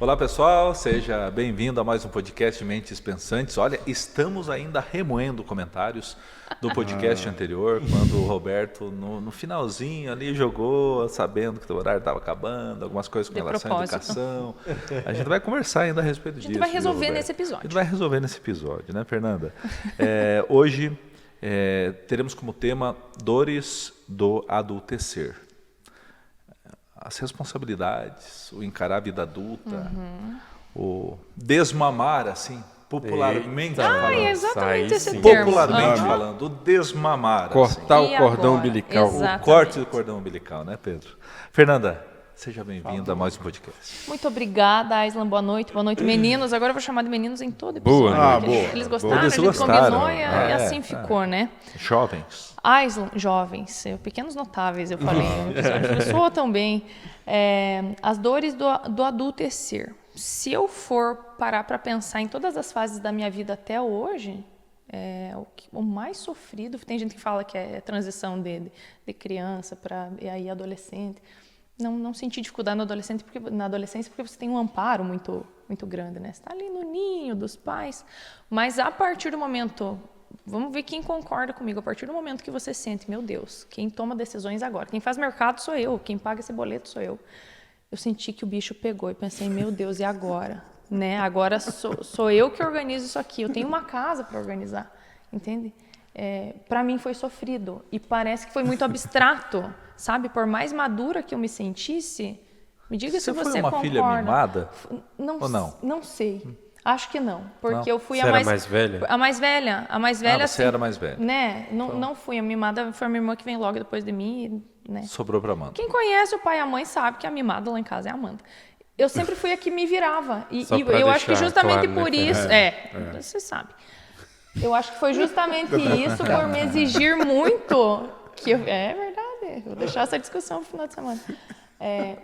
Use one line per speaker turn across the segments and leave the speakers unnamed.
Olá pessoal, seja bem-vindo a mais um podcast Mentes Pensantes. Olha, estamos ainda remoendo comentários do podcast anterior, quando o Roberto no finalzinho ali jogou, sabendo que o horário estava acabando, algumas coisas com relação à educação. A gente vai conversar ainda a respeito disso.
A gente vai resolver nesse episódio.
A gente vai resolver nesse episódio, né, Fernanda? Hoje teremos como tema dores do adultecer. As responsabilidades, o encarar a vida adulta, o desmamar, assim, popularmente falando.
É exatamente esse termo.
Popularmente falando, o desmamar.
Cortar
assim.
o cordão umbilical.
Exatamente.
O corte do cordão umbilical, né, Pedro? Fernanda, seja bem-vinda a mais um podcast.
Muito obrigada, Aislan. Boa noite, meninos. Agora eu vou chamar de meninos em todo episódio.
Boa noite.
Porque eles gostaram,
Eles
a gente
gostaram.
combinou e assim ficou, né?
Jovens.
Aislan, jovens, pequenos notáveis, eu falei no episódio. Soa tão bem. As dores do adultecer. Se eu for parar para pensar em todas as fases da minha vida até hoje, o mais sofrido, tem gente que fala que é transição de criança para aí adolescente. Não senti dificuldade na adolescência porque você tem um amparo muito, muito grande, né? Você está ali no ninho dos pais, mas a partir do momento, vamos ver quem concorda comigo, a partir do momento que você sente, meu Deus, quem toma decisões agora, quem faz mercado sou eu, quem paga esse boleto sou eu. Eu senti que o bicho pegou e pensei, meu Deus, e agora? Né? Agora sou eu que organizo isso aqui, eu tenho uma casa para organizar, entende? Para mim foi sofrido e parece que foi muito abstrato, sabe? Por mais madura que eu me sentisse, me diga se você
foi uma
concorda.
filha mimada?
Não,
ou não?
Não sei. Acho que não, porque
Não.
eu fui
Você era mais velha?
A mais velha.
Você
assim,
era mais velha.
Né? Não fui a mimada, foi a minha irmã que vem logo depois de mim, né?
Sobrou pra Amanda.
Quem conhece o pai e a mãe sabe que a mimada lá em casa é a Amanda. Eu sempre fui a que me virava. E eu acho que justamente
claro,
por
né?
isso... Você sabe. Eu acho que foi justamente isso, por me exigir muito... É verdade, vou deixar essa discussão pro final de semana.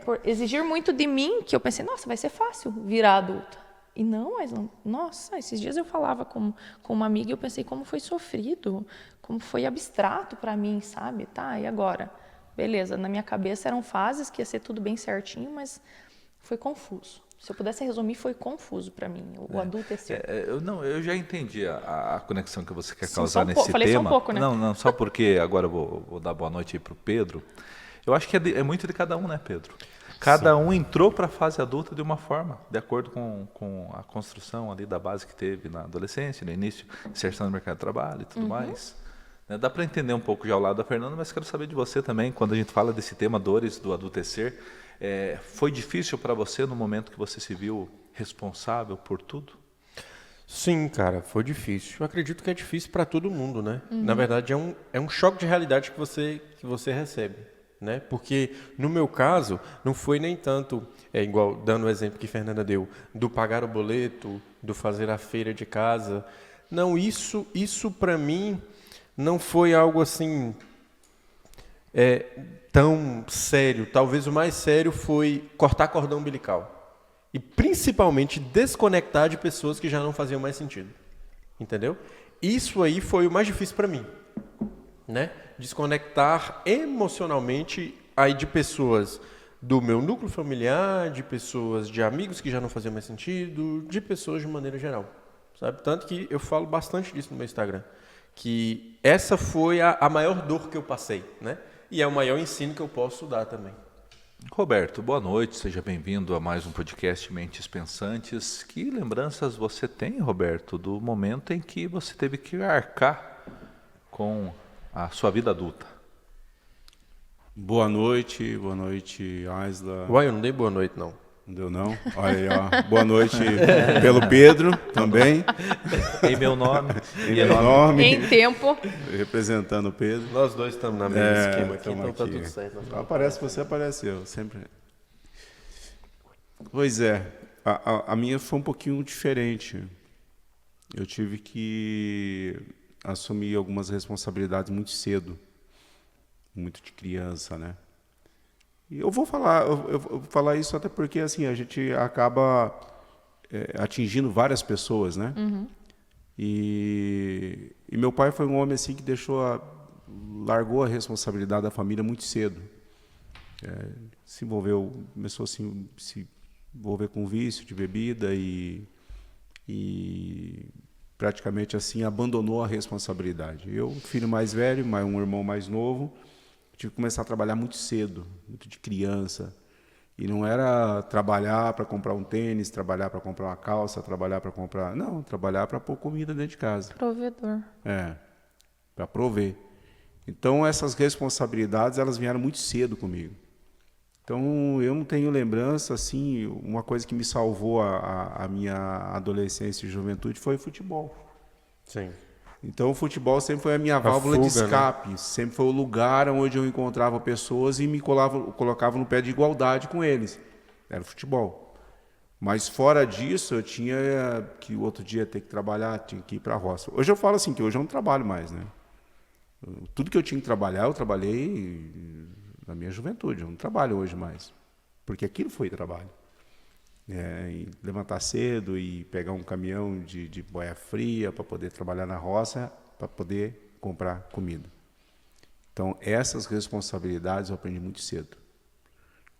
Por exigir muito de mim, que eu pensei, nossa, vai ser fácil virar adulta. E não, mas, nossa, esses dias eu falava com uma amiga e eu pensei como foi sofrido, como foi abstrato para mim, sabe? Tá, e agora? Beleza, na minha cabeça eram fases que ia ser tudo bem certinho, mas foi confuso. Se eu pudesse resumir, foi confuso para mim, o adultecer.
Eu já entendi a conexão que você quer causar nesse tema.
Falei só um pouco, né?
Não, só porque agora eu vou dar boa noite aí para o Pedro. Eu acho que é muito de cada um, né, Pedro? Cada um entrou para a fase adulta de uma forma, de acordo com a construção ali da base que teve na adolescência, no início, inserção no mercado de trabalho e tudo mais. Dá para entender um pouco já o lado da Fernanda, mas quero saber de você também, quando a gente fala desse tema dores do adultecer, foi difícil para você no momento que você se viu responsável por tudo?
Sim, cara, foi difícil. Eu acredito que é difícil para todo mundo, né? Na verdade, é um choque de realidade que você recebe, né? Porque, no meu caso, não foi nem tanto, igual dando o exemplo que a Fernanda deu, do pagar o boleto, do fazer a feira de casa. Não, isso para mim não foi algo assim tão sério. Talvez o mais sério foi cortar cordão umbilical. E principalmente desconectar de pessoas que já não faziam mais sentido. Entendeu? Isso aí foi o mais difícil para mim, né? Desconectar emocionalmente aí de pessoas do meu núcleo familiar, de pessoas, de amigos que já não faziam mais sentido, de pessoas de maneira geral, sabe? Tanto que eu falo bastante disso no meu Instagram, que essa foi a maior dor que eu passei, né? E é o maior ensino que eu posso dar também.
Roberto, boa noite, seja bem-vindo a mais um podcast Mentes Pensantes. Que lembranças você tem, Roberto, do momento em que você teve que arcar com a sua vida adulta?
Boa noite, Aisla.
Uai, eu não dei boa noite, não.
Não deu não? Olha aí, ó. Boa noite pelo Pedro também.
Em meu nome.
Em meu nome.
Em tempo.
Representando o Pedro.
Nós dois estamos na mesma esquema aqui, então tá tudo certo.
Aparece, você apareceu, sempre. Pois é, a minha foi um pouquinho diferente. Eu tive que assumir algumas responsabilidades muito cedo. Muito de criança, né? E eu vou falar isso até porque assim, a gente acaba atingindo várias pessoas, né? E meu pai foi um homem assim que largou a responsabilidade da família muito cedo. Se envolveu, começou assim, se envolver com vício de bebida e praticamente assim abandonou a responsabilidade. Eu, filho mais velho, um irmão mais novo, tive que começar a trabalhar muito cedo, muito de criança. E não era trabalhar para comprar um tênis, trabalhar para comprar uma calça, trabalhar para comprar... Não, trabalhar para pôr comida dentro de casa.
Provedor.
Para prover. Então, essas responsabilidades, elas vieram muito cedo comigo. Então, eu não tenho lembrança, assim, uma coisa que me salvou a minha adolescência e juventude foi o futebol.
Sim.
Então, o futebol sempre foi a minha válvula de escape, né? Sempre foi o lugar onde eu encontrava pessoas e me colocava no pé de igualdade com eles. Era o futebol. Mas fora disso, eu tinha que o outro dia ter que trabalhar, tinha que ir para a roça. Hoje eu falo assim, que hoje eu não trabalho mais, né? Tudo que eu tinha que trabalhar, eu trabalhei na minha juventude. Eu não trabalho hoje mais, porque aquilo foi trabalho. E levantar cedo e pegar um caminhão de boia fria para poder trabalhar na roça, para poder comprar comida. Então, essas responsabilidades eu aprendi muito cedo.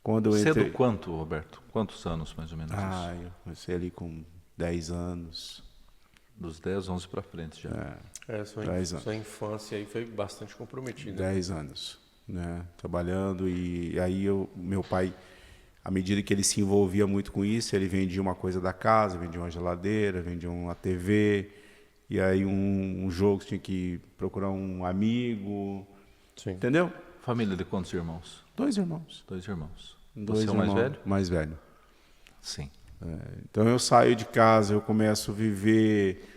Quando eu
Cedo quanto, Roberto? Quantos anos, mais ou menos?
Eu comecei ali com 10 anos.
Dos 10, 11 para frente já.
Sua infância aí foi bastante comprometida.
10 anos, né? Trabalhando, e aí meu pai... À medida que ele se envolvia muito com isso, ele vendia uma coisa da casa, vendia uma geladeira, vendia uma TV, e aí um jogo tinha que procurar um amigo.
Sim.
Entendeu?
Família de quantos irmãos?
2 irmãos.
2 irmãos.
Você
é o mais velho?
Mais velho.
Sim.
Então eu saio de casa, eu começo a viver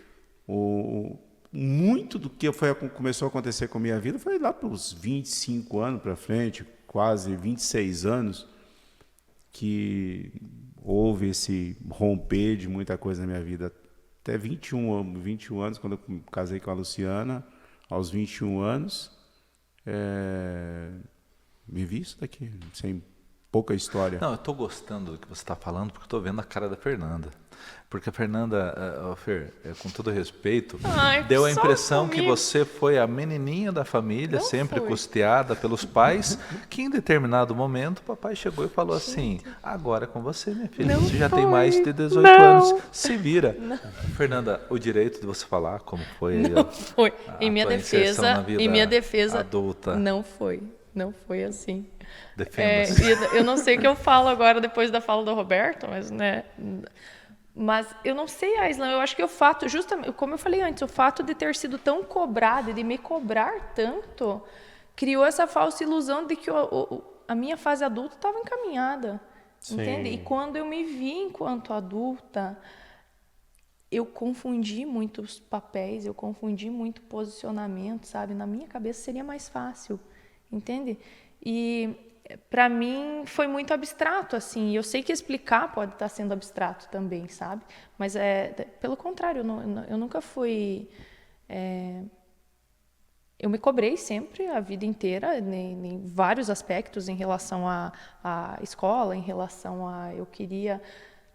muito do que começou a acontecer com a minha vida foi lá para os 25 anos para frente, quase 26 anos, que houve esse romper de muita coisa na minha vida. Até 21 anos, quando eu casei com a Luciana, aos 21 anos, vivi isso daqui, sem pouca história.
Não, eu estou gostando do que você está falando, porque estou vendo a cara da Fernanda. Porque a Fernanda, Fer, com todo respeito, deu a impressão que você foi a menininha da família,
Não
sempre
fui.
custeada pelos pais, que em determinado momento o papai chegou e falou assim, agora é com você, minha filha,
Não
você já tem
foi.
mais de 18
Não.
anos, se vira. Fernanda, o direito de você falar como foi aí,
Não foi. Em minha
tua inserção na vida
defesa,
adulta.
não foi. Não foi assim.
Defenda-se.
Eu não sei o que eu falo agora depois da fala do Roberto, mas, né? Mas eu não sei, Aislan, eu acho que o fato, justamente, como eu falei antes, o fato de ter sido tão cobrado, de me cobrar tanto, criou essa falsa ilusão de que a minha fase adulta estava encaminhada.
Sim.
Entende? E quando eu me vi enquanto adulta, eu confundi muitos papéis, eu confundi muito posicionamento, sabe? Na minha cabeça seria mais fácil, entende? E para mim foi muito abstrato, assim. Eu sei que explicar pode estar sendo abstrato também, sabe? Mas pelo contrário, eu nunca fui... eu me cobrei sempre, a vida inteira, em vários aspectos, em relação à escola, em relação a... Eu queria...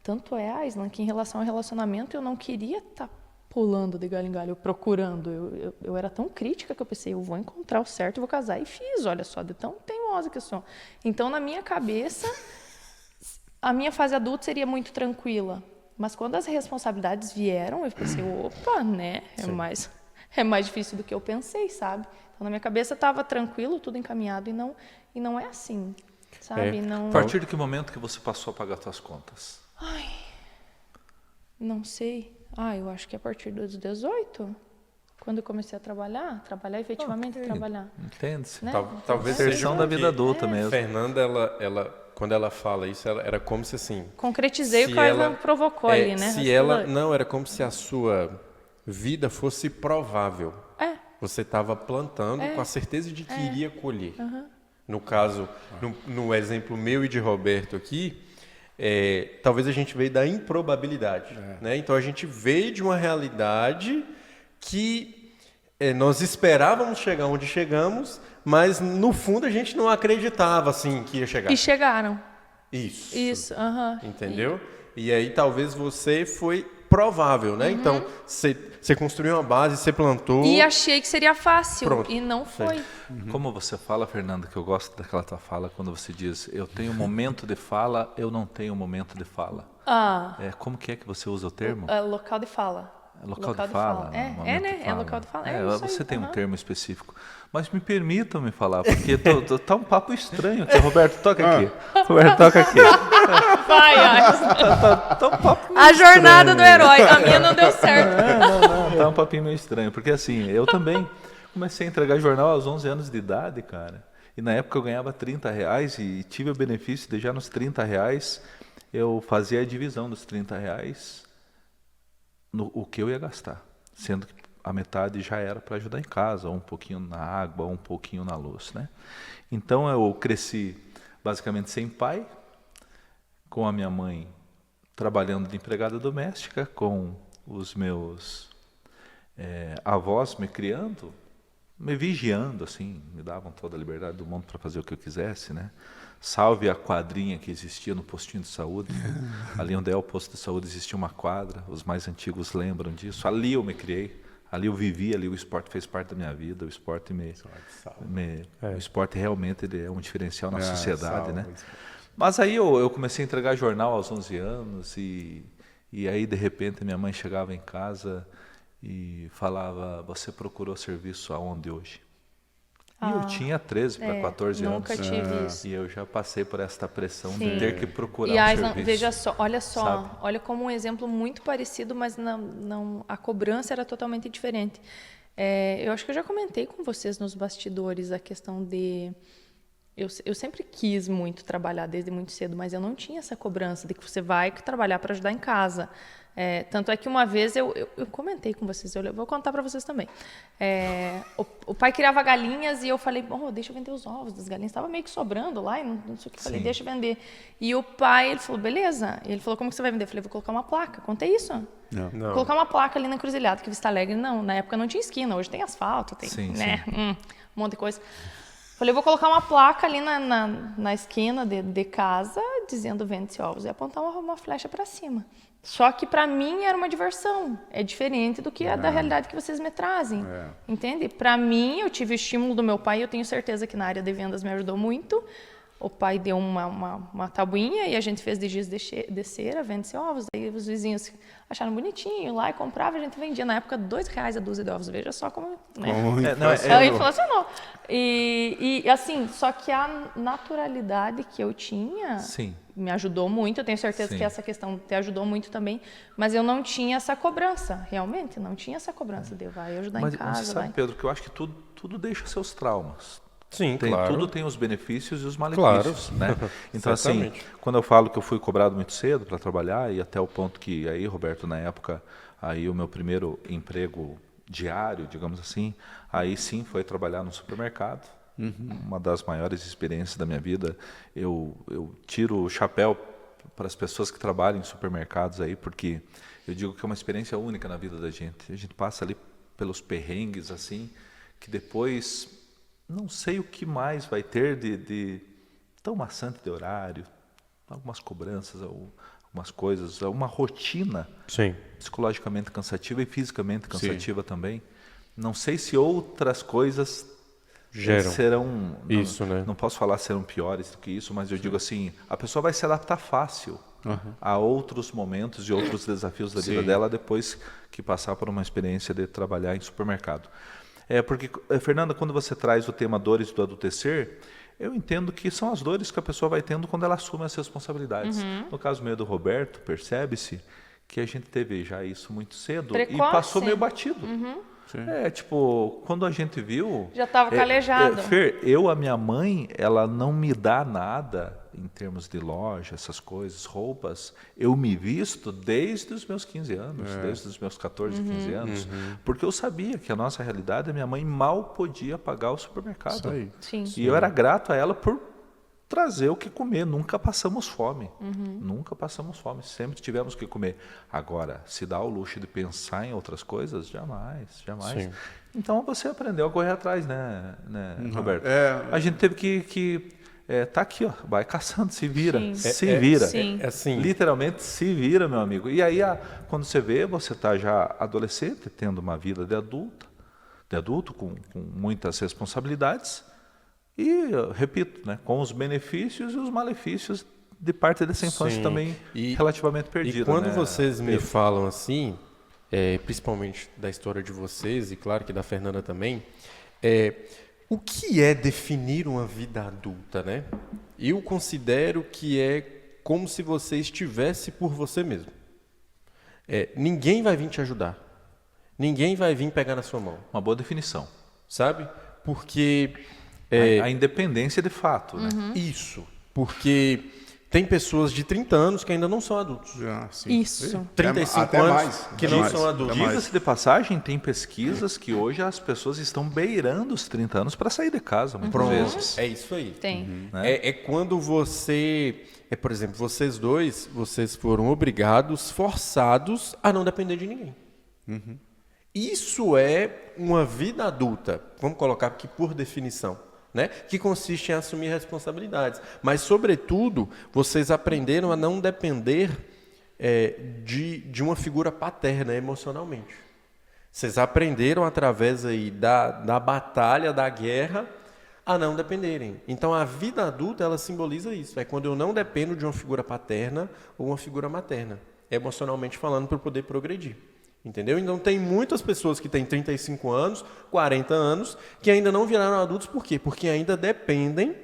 Tanto Aislan, que em relação ao relacionamento, eu não queria estar pulando de galho em galho, procurando. Eu era tão crítica que eu pensei, eu vou encontrar o certo, eu vou casar. E fiz, olha só, de tão teimosa que eu sou. Então, na minha cabeça, a minha fase adulta seria muito tranquila. Mas quando as responsabilidades vieram, eu pensei, opa, né? É mais difícil do que eu pensei, sabe? Então, na minha cabeça estava tranquilo, tudo encaminhado, e não é assim, sabe? Não...
A partir de que momento que você passou a pagar suas contas?
Ai, não sei. Eu acho que a partir dos 18, quando eu comecei a trabalhar efetivamente, trabalhar.
Entende-se.
Né?
Talvez
Inserção
seja
da vida
porque
adulta mesmo.
Fernanda, ela, quando ela fala isso, era como se assim...
Concretizei
se
o que ela provocou ali, né?
Era como se a sua vida fosse provável. Você estava plantando com a certeza de que iria colher. No caso, no exemplo meu e de Roberto aqui, talvez a gente veio da improbabilidade. Né? Então a gente veio de uma realidade que nós esperávamos chegar onde chegamos, mas no fundo a gente não acreditava assim que ia chegar.
E chegaram.
Isso.
Isso,
Entendeu? E aí talvez você foi provável, né? Então, você construiu uma base, você plantou...
E achei que seria fácil,
Pronto.
e não foi.
Como você fala, Fernanda, que eu gosto daquela tua fala, quando você diz, eu tenho um momento de fala, eu não tenho um momento de fala. Como que é que você usa o termo?
Local de fala.
Local de fala.
É, né? É local de fala.
Você tem um termo específico. Mas me permitam me falar, porque tá um papo estranho aqui. Roberto, toca aqui. Roberto, toca aqui.
Vai,
Tá um papo meio
a jornada
estranho.
do herói. A minha não deu certo.
Não, tá um papinho meio estranho. Porque assim, eu também comecei a entregar jornal aos 11 anos de idade, cara. E na época eu ganhava R$30 e tive o benefício de já nos R$30 eu fazia a divisão dos R$30 no o que eu ia gastar. Sendo que a metade já era para ajudar em casa, ou um pouquinho na água, ou um pouquinho na luz, né? Então eu cresci basicamente sem pai, com a minha mãe trabalhando de empregada doméstica, com os meus avós me criando, me vigiando, assim, me davam toda a liberdade do mundo para fazer o que eu quisesse, né? Salve a quadrinha que existia no postinho de saúde. Ali onde é o posto de saúde existia uma quadra, os mais antigos lembram disso. Ali eu me criei, ali eu vivi, ali o esporte fez parte da minha vida, o esporte o esporte realmente ele é um diferencial na sociedade, né? Mas aí eu comecei a entregar jornal aos 11 anos e aí de repente minha mãe chegava em casa e falava, você procurou serviço aonde hoje? E eu tinha 13 para 14 anos.
Nunca tive isso.
E eu já passei por esta pressão
Sim.
de ter que procurar
E
um serviço.
veja só,
sabe?
olha como um exemplo muito parecido, mas não, a cobrança era totalmente diferente. Eu acho que eu já comentei com vocês nos bastidores a questão de... Eu sempre quis muito trabalhar desde muito cedo, mas eu não tinha essa cobrança de que você vai trabalhar para ajudar em casa. Tanto é que uma vez eu comentei com vocês, eu vou contar para vocês também. O pai criava galinhas e eu falei, deixa eu vender os ovos das galinhas. Estava meio que sobrando lá e não sei o que. Falei, deixa eu vender. E o pai, ele falou, beleza. Ele falou, como que você vai vender? Eu falei, vou colocar uma placa. Contei isso?
Não.
Vou colocar uma placa ali na Encruzilhada, que Vista Alegre, não. Na época não tinha esquina, hoje tem asfalto, tem um monte de coisa. Falei, eu vou colocar uma placa ali na esquina de casa, dizendo vende-se ovos, e apontar uma flecha para cima. Só que para mim era uma diversão, é diferente do que da realidade que vocês me trazem, entende? Para mim, eu tive o estímulo do meu pai, eu tenho certeza que na área de vendas me ajudou muito. O pai deu uma tabuinha e a gente fez de giz de cera, vende-se ovos. Daí os vizinhos acharam bonitinho lá e comprava, a gente vendia. Na época, R$2 a dúzia de ovos. Veja só como... Né? Inflacionou. E assim, só que a naturalidade que eu tinha me ajudou muito. Eu tenho certeza que essa questão te ajudou muito também. Mas eu não tinha essa cobrança, realmente. Não tinha essa cobrança de vai ajudar em casa.
Mas você sabe, Pedro, que eu acho que tudo deixa seus traumas.
Sim, claro.
Tudo tem os benefícios e os malefícios, né? Então, assim, quando eu falo que eu fui cobrado muito cedo para trabalhar, e até o ponto que aí, Roberto, na época, aí o meu primeiro emprego diário, digamos assim, aí sim foi trabalhar no supermercado. Uma das maiores experiências da minha vida. Eu tiro o chapéu para as pessoas que trabalham em supermercados aí, porque eu digo que é uma experiência única na vida da gente. A gente passa ali pelos perrengues, assim, que depois... Não sei o que mais vai ter de tão maçante de horário, algumas cobranças, algumas coisas, uma rotina psicologicamente cansativa e fisicamente cansativa também. Não sei se outras coisas serão...
Isso, né?
Não posso falar serão piores do que isso, mas eu digo assim, a pessoa vai se adaptar fácil a outros momentos e outros desafios da vida dela depois que passar por uma experiência de trabalhar em supermercado. Porque, Fernanda, quando você traz o tema dores do adultecer, eu entendo que são as dores que a pessoa vai tendo quando ela assume as responsabilidades. No caso meio do Roberto, percebe-se que a gente teve já isso muito cedo e passou meio batido. Tipo, quando a gente viu...
Já estava calejado.
Fer, a minha mãe, ela não me dá nada em termos de loja, essas coisas, roupas. Eu me visto desde os meus 15 anos, desde os meus 14, 15 anos, porque eu sabia que a nossa realidade, a minha mãe mal podia pagar o supermercado.
Isso aí.
Sim.
E eu era grato a ela por trazer o que comer. Nunca passamos fome. Nunca passamos fome. Sempre tivemos o que comer. Agora, se dá o luxo de pensar em outras coisas? Jamais. Então, você aprendeu a correr atrás, né Roberto? A gente teve que tá aqui, ó, vai caçando, se vira,
Sim.
se vira.
Sim.
assim,
Literalmente se vira, meu amigo. E aí, quando você vê, você está já adolescente, tendo uma vida de adulto com muitas responsabilidades. E, eu repito, né, com os benefícios e os malefícios de parte dessa infância
sim.
também relativamente perdida.
E quando
né,
vocês me
Pedro?
falam assim, principalmente da história de vocês, e claro que da Fernanda também, o que é definir uma vida adulta, né? Eu considero que é como se você estivesse por você mesmo. Ninguém vai vir te ajudar. Ninguém vai vir pegar na sua mão,
Uma boa definição.
sabe? Porque...
A independência de fato, né?
Isso. Porque tem pessoas de 30 anos que ainda não são adultos.
Sim.
Isso.
35
Até
anos
mais,
que
até
não
mais,
são adultos.
até mais.
Diga-se de passagem, tem pesquisas que hoje as pessoas estão beirando os 30 anos para sair de casa, muitas vezes.
É isso aí.
Tem.
Né?
É quando você... por exemplo, vocês dois, vocês foram obrigados, forçados a não depender de ninguém. Isso é uma vida adulta. Vamos colocar aqui por definição. Né? Que consiste em assumir responsabilidades. Mas, sobretudo, vocês aprenderam a não depender de uma figura paterna emocionalmente. Vocês aprenderam através aí da batalha, da guerra, a não dependerem. Então, a vida adulta, ela simboliza isso. É quando eu não dependo de uma figura paterna ou uma figura materna, emocionalmente falando, para eu poder progredir. Entendeu? Então, tem muitas pessoas que têm 35 anos, 40 anos, que ainda não viraram adultos. Por quê? Porque ainda dependem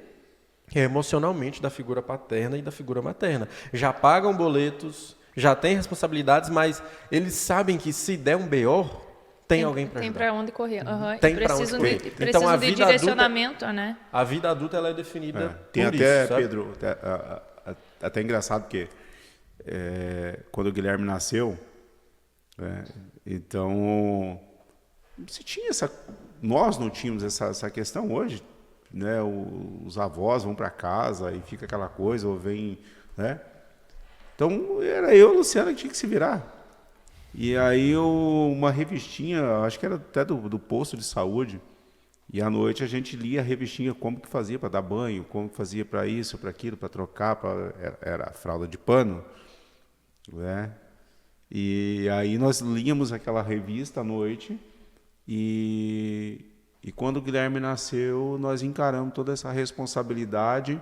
emocionalmente da figura paterna e da figura materna. Já pagam boletos, já têm responsabilidades, mas eles sabem que se der um BO, tem alguém para
Tem
ajudar.
para onde correr. Uhum.
Tem
E
pra onde
precisam
correr.
de,
Então,
precisam
a
de
vida
direcionamento, né?
A vida adulta ela é definida
Tem
por
até,
isso, sabe?
Pedro, até engraçado porque quando o Guilherme nasceu, então nós não tínhamos essa questão hoje, né? Os avós vão para casa e fica aquela coisa, ou vem, né? Então era eu e a Luciana que tinha que se virar. E aí uma revistinha, acho que era até do posto de saúde, e à noite a gente lia a revistinha como que fazia para dar banho, como que fazia para isso, para aquilo, para trocar, era a fralda de pano, né? E aí nós líamos aquela revista à noite e quando o Guilherme nasceu, nós encaramos toda essa responsabilidade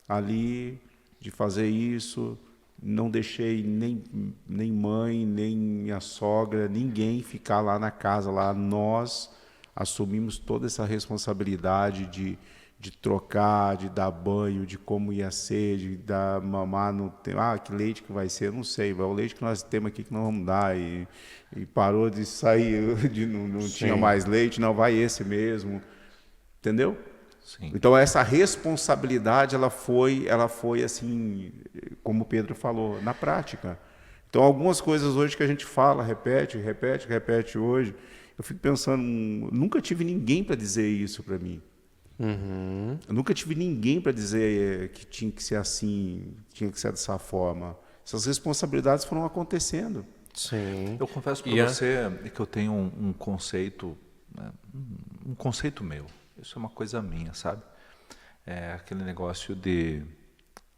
ali de fazer isso. Não deixei nem mãe, nem minha sogra, ninguém ficar lá na casa. Lá nós assumimos toda essa responsabilidade de trocar, de dar banho, de como ia ser, de dar mamar no tempo. Que leite que vai ser? Eu não sei, o leite que nós temos aqui que nós vamos dar. E parou de sair, não tinha mais leite, não, vai esse mesmo. Entendeu?
Sim.
Então essa responsabilidade ela foi assim, como o Pedro falou, na prática. Então algumas coisas hoje que a gente fala, repete hoje, eu fico pensando, nunca tive ninguém para dizer isso para mim. Eu nunca tive ninguém para dizer que tinha que ser assim, tinha que ser dessa forma. Essas responsabilidades foram acontecendo.
Sim.
Eu confesso para você que eu tenho um conceito, né, um conceito meu. Isso é uma coisa minha, sabe? É aquele negócio de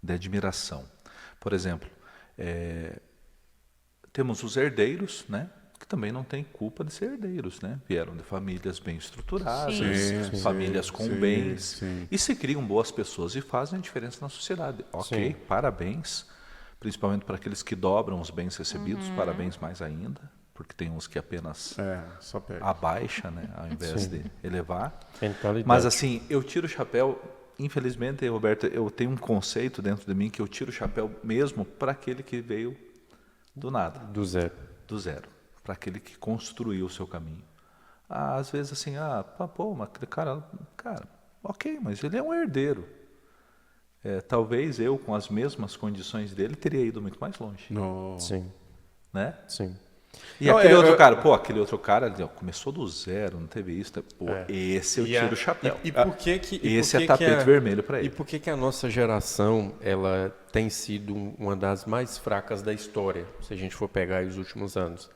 admiração. Por exemplo, temos os herdeiros, né? Que também não têm culpa de ser herdeiros, né? Vieram de famílias bem estruturadas, famílias com bens, e se criam boas pessoas e fazem a diferença na sociedade. Ok, parabéns, principalmente para aqueles que dobram os bens recebidos, parabéns mais ainda, porque tem uns que apenas
Só perde.
abaixa, né? Ao invés de elevar.
Mentalidade.
Mas assim, eu tiro o chapéu, infelizmente, Roberto, eu tenho um conceito dentro de mim que eu tiro o chapéu mesmo para aquele que veio do nada.
Do zero.
Do zero. Para aquele que construiu o seu caminho. Às vezes assim, mas aquele cara, ok, mas ele é um herdeiro. Talvez eu, com as mesmas condições dele, teria ido muito mais longe.
Sim.
Né?
Sim.
E aquele outro cara, ele começou do zero, não teve isso. Esse eu tiro o chapéu.
E por que que...
Esse é tapete vermelho para ele.
E por que a nossa geração ela tem sido uma das mais fracas da história, se a gente for pegar os últimos anos?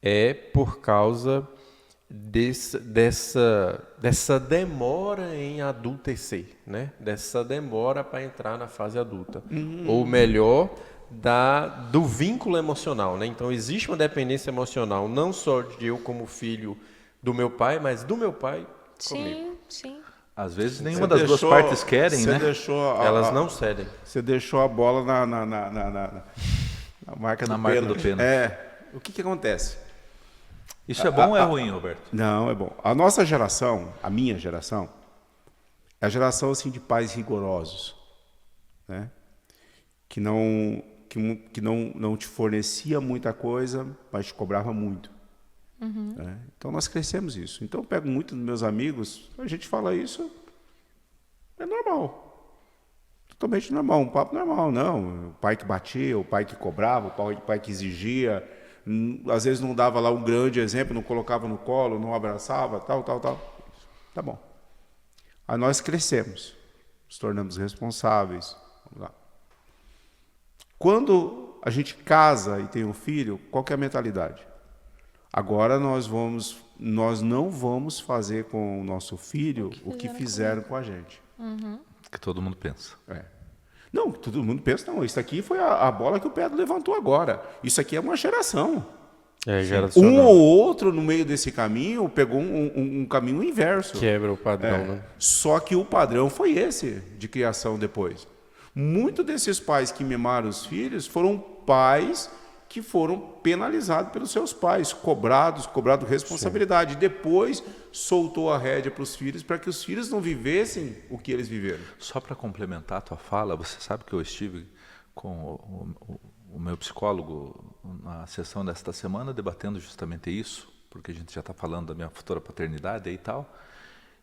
É por causa dessa demora em adultecer, né? Dessa demora para entrar na fase adulta. Ou melhor, do vínculo emocional, né? Então, existe uma dependência emocional, não só de eu como filho do meu pai, mas do meu pai comigo.
Sim.
Às vezes nenhuma das duas partes querem, né?
Elas não cedem.
Você deixou a bola na marca do pênalti. O que acontece?
Isso é bom ou é ruim, Roberto?
Não, é bom. A nossa geração, a minha geração, é a geração assim, de pais rigorosos, né? Que não te fornecia muita coisa, mas te cobrava muito. Né? Então nós crescemos isso. Então eu pego muito dos meus amigos, a gente fala isso, é normal. Totalmente normal, um papo normal, não. O pai que batia, o pai que cobrava, o pai que exigia, às vezes não dava lá um grande exemplo, não colocava no colo, não abraçava, tal. Tá bom. Aí nós crescemos, nos tornamos responsáveis. Vamos lá. Quando a gente casa e tem um filho, qual que é a mentalidade? Agora nós não vamos fazer com o nosso filho o que fizeram com a gente.
Que todo mundo pensa.
Não, todo mundo pensa, não, isso aqui foi a bola que o Pedro levantou agora. Isso aqui é uma geração.
Geracional.
Um ou outro no meio desse caminho pegou um caminho inverso.
Quebra o padrão, né?
Só que o padrão foi esse de criação depois. Muitos desses pais que mimaram os filhos foram pais que foram penalizados pelos seus pais, cobrado responsabilidade. Depois soltou a rédea para os filhos para que os filhos não vivessem o que eles viveram.
Só para complementar a tua fala, você sabe que eu estive com o meu psicólogo na sessão desta semana debatendo justamente isso, porque a gente já está falando da minha futura paternidade e tal.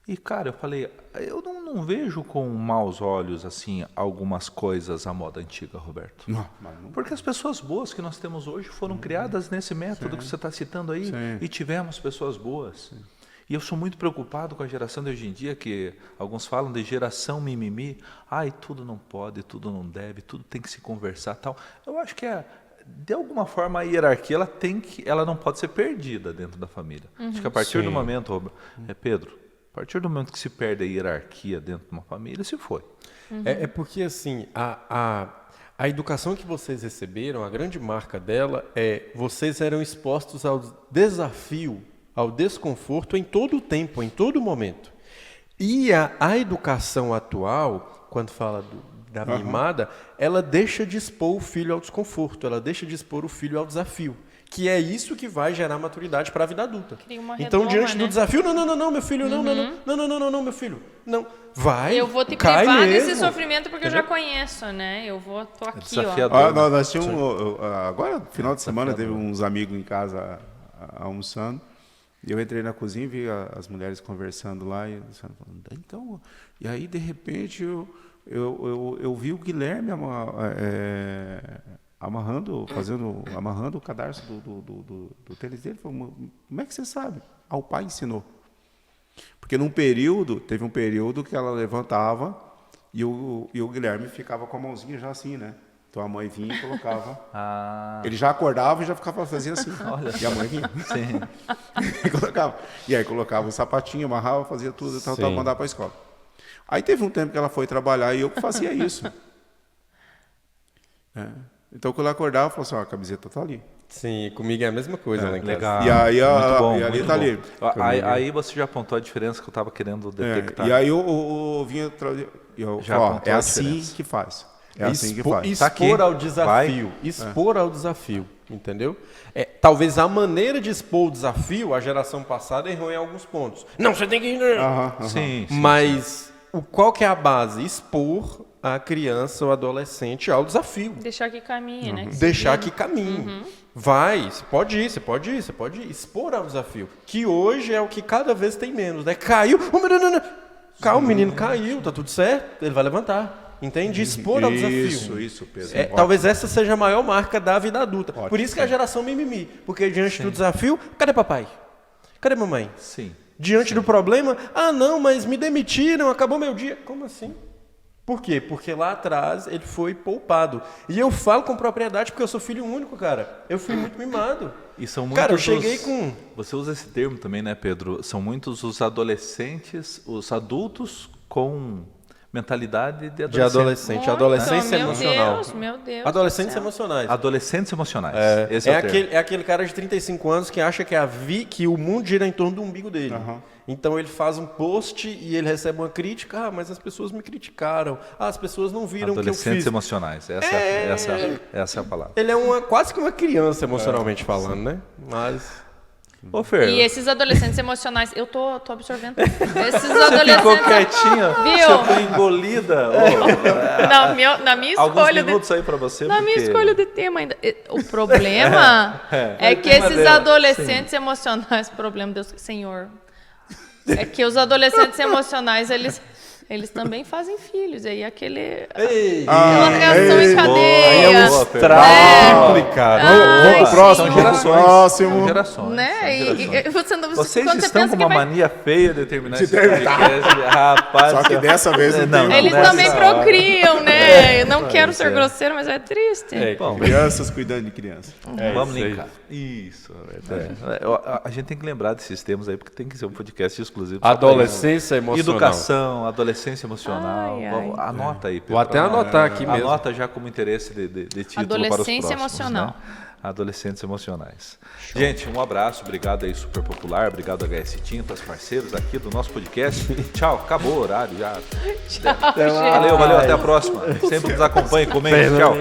E, cara, eu falei, eu não vejo com maus olhos, assim, algumas coisas à moda antiga, Roberto.
Não.
Porque as pessoas boas que nós temos hoje foram criadas nesse método que você está citando aí, e tivemos pessoas boas. E eu sou muito preocupado com a geração de hoje em dia, que alguns falam de geração mimimi. Ai, tudo não pode, tudo não deve, tudo tem que se conversar, tal. Eu acho que de alguma forma a hierarquia ela não pode ser perdida dentro da família. Acho que a partir do momento, Pedro, a partir do momento que se perde a hierarquia dentro de uma família, se foi.
É porque, assim, a educação que vocês receberam, a grande marca dela vocês eram expostos ao desafio, ao desconforto em todo o tempo, em todo momento. E a educação atual, quando fala da mimada, ela deixa de expor o filho ao desconforto, ela deixa de expor o filho ao desafio. Que é isso que vai gerar maturidade para a vida adulta. Então, diante do desafio, não, meu filho, não, meu filho, não. Vai,
eu vou te privar desse sofrimento porque eu já conheço, né? Tô aqui,
desafiador.
Nós tínhamos, agora, no final de semana, teve uns amigos em casa almoçando, e eu entrei na cozinha e vi as mulheres conversando lá, e aí, de repente, eu vi o Guilherme amarrando o cadarço do tênis dele. Falei, como é que você sabe? O pai ensinou. Porque teve um período que ela levantava e o Guilherme ficava com a mãozinha já assim, né? Então a mãe vinha e colocava. Ele já acordava e já ficava fazendo assim. E a mãe vinha.
Sim.
E colocava. E aí colocava um sapatinho, amarrava, fazia tudo e tal, mandava para a escola. Aí teve um tempo que ela foi trabalhar e eu que fazia isso. Então, quando eu acordava, eu falava assim, a camiseta tá ali.
Sim, comigo é a mesma coisa lá em casa.
Legal.
E aí,
muito bom.
tá ali.
Aí você já apontou a diferença que eu estava querendo detectar.
E aí eu vinha... é assim que faz. É assim que faz.
Expor ao desafio. Expor ao desafio, entendeu? Talvez a maneira de expor o desafio, a geração passada errou em alguns pontos. Não, você tem que...
Sim.
Mas qual que é a base? Expor a criança ou adolescente ao desafio.
Deixar que caminhe, né?
Deixar que caminhe. Vai, você pode ir. Expor ao desafio. Que hoje é o que cada vez tem menos, né? Caiu, o menino caiu, tá tudo certo, ele vai levantar. Entende? Expor ao desafio.
Isso, Pedro.
Talvez essa seja a maior marca da vida adulta. Por isso que é a geração mimimi. Porque diante do desafio, cadê papai? Cadê mamãe?
Sim.
Diante do problema, não, mas me demitiram, acabou meu dia. Como assim? Por quê? Porque lá atrás ele foi poupado. E eu falo com propriedade porque eu sou filho único, cara. Eu fui muito mimado.
E são muitos
Cara, eu cheguei com...
Você usa esse termo também, né, Pedro? São muitos os adolescentes, os adultos com mentalidade de
De adolescente.
Muito,
Adolescência
meu
emocional.
Deus, meu Deus.
Adolescentes
do céu.
emocionais.
Adolescentes emocionais. Esse é o termo.
É aquele cara de 35 anos que acha que o mundo gira em torno do umbigo dele. Então ele faz um post e ele recebe uma crítica. Ah, mas as pessoas me criticaram. Ah, as pessoas não viram o que eu
Adolescentes
fiz.
emocionais. Essa é a palavra.
Ele é quase que uma criança emocionalmente falando, né? Mas...
Ô, Fer,
E esses adolescentes emocionais, eu tô absorvendo. Esses
você ficou
adolescentes.
quietinha,
Viu?
você foi engolida.
Na minha
Alguns
escolha
minutos aí pra você.
Na minha
porque-
escolha de tema ainda. O problema é
o
que
tema
esses
dela,
adolescentes emocionais, problema, Deus, Senhor, é que os adolescentes emocionais, eles também fazem filhos. Aí aquela reação em cadeia.
boa, Fer.
complicado.
Ai,
Vamos pro próximo.
São gerações.
Próximo.
São gerações.
Né?
São gerações. Vocês
quando você
estão
pensa
com
que
uma
vai...
mania feia de terminar esse
terminar.
podcast. Rapaz,
Só que dessa vez não tem
Eles
nessa
também
hora.
procriam, né? Eu não quero ser grosseiro, mas é triste.
Bom,
Crianças cuidando de crianças.
vamos
isso aí.
linkar. Isso, é verdade. A gente tem que lembrar desses termos aí, porque tem que ser um podcast exclusivo. só pra
Adolescência
isso.
emocional.
Educação, adolescência emocional.
Ai, ai.
Vamos- Anota aí, Pedro.
Vou até anotar aqui mesmo.
Anota já como interesse de título para os
Adolescência
próximos,
emocional.
né? Adolescentes emocionais. Gente, um abraço, obrigado aí, Super Popular, obrigado HS Tintas, parceiros aqui do nosso podcast. Tchau, acabou o horário já.
Tchau, gente.
Valeu, até a próxima. Sempre nos acompanhe, comente, tchau.